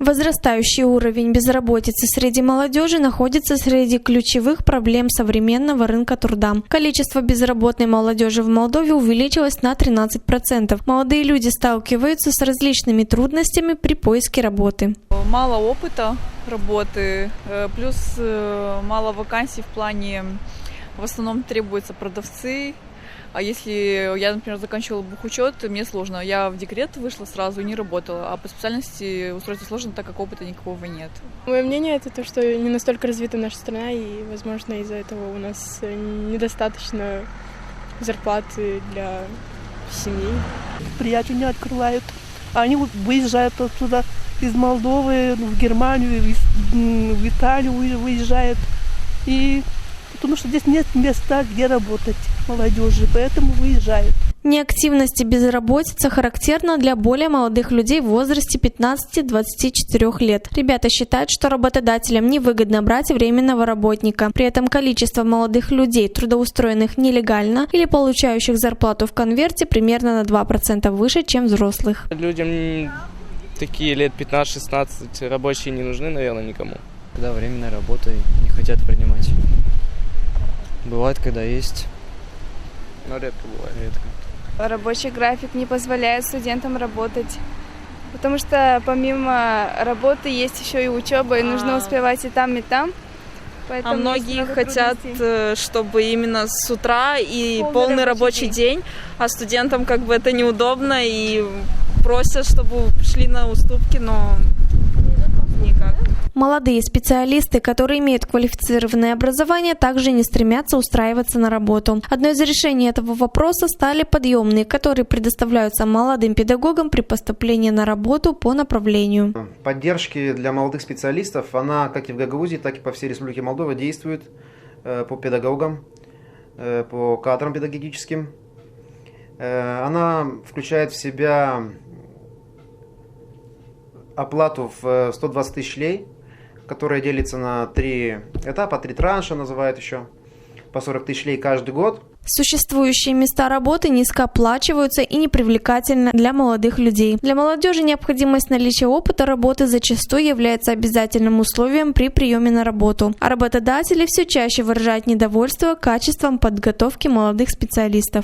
Возрастающий уровень безработицы среди молодежи находится среди ключевых проблем современного рынка труда. Количество безработной молодежи в Молдове увеличилось на 13%. Молодые люди сталкиваются с различными трудностями при поиске работы. Мало опыта работы, плюс мало вакансий в плане, в основном требуются продавцы. А если я, например, заканчивала бухучет, мне сложно. Я в декрет вышла сразу и не работала. А по специальности устроиться сложно, так как опыта никакого нет. Мое мнение это то, что не настолько развита наша страна, и, возможно, из-за этого у нас недостаточно зарплаты для семей. Предприятия не открывают. Они выезжают оттуда из Молдовы в Германию, в Италию выезжают. И потому что здесь нет места, где работать молодежи, поэтому выезжают. Неактивность и безработица характерна для более молодых людей в возрасте 15-24 лет. Ребята считают, что работодателям невыгодно брать временного работника. При этом количество молодых людей, трудоустроенных нелегально или получающих зарплату в конверте, примерно на 2% выше, чем взрослых. Людям такие лет 15-16 рабочие не нужны, наверное, никому. Когда временной работой не хотят принимать. Бывает, когда есть. Но редко бывает. Редко. Рабочий график не позволяет студентам работать, потому что помимо работы есть еще и учеба, и нужно успевать и там, и там. А многие хотят, чтобы именно с утра и полный рабочий день, а студентам как бы это неудобно и просят, чтобы шли на уступки, но никак. Молодые специалисты, которые имеют квалифицированное образование, также не стремятся устраиваться на работу. Одно из решений этого вопроса стали подъемные, которые предоставляются молодым педагогам при поступлении на работу по направлению. Поддержки для молодых специалистов, она как и в Гагаузии, так и по всей Республике Молдова действует по педагогам, по кадрам педагогическим. Она включает в себя оплату в 120 тысяч лей, которая делится на 3 этапа, 3 транша называют еще, по 40 тысяч лей каждый год. Существующие места работы низко оплачиваются и непривлекательны для молодых людей. Для молодежи необходимость наличия опыта работы зачастую является обязательным условием при приеме на работу. А работодатели все чаще выражают недовольство качеством подготовки молодых специалистов.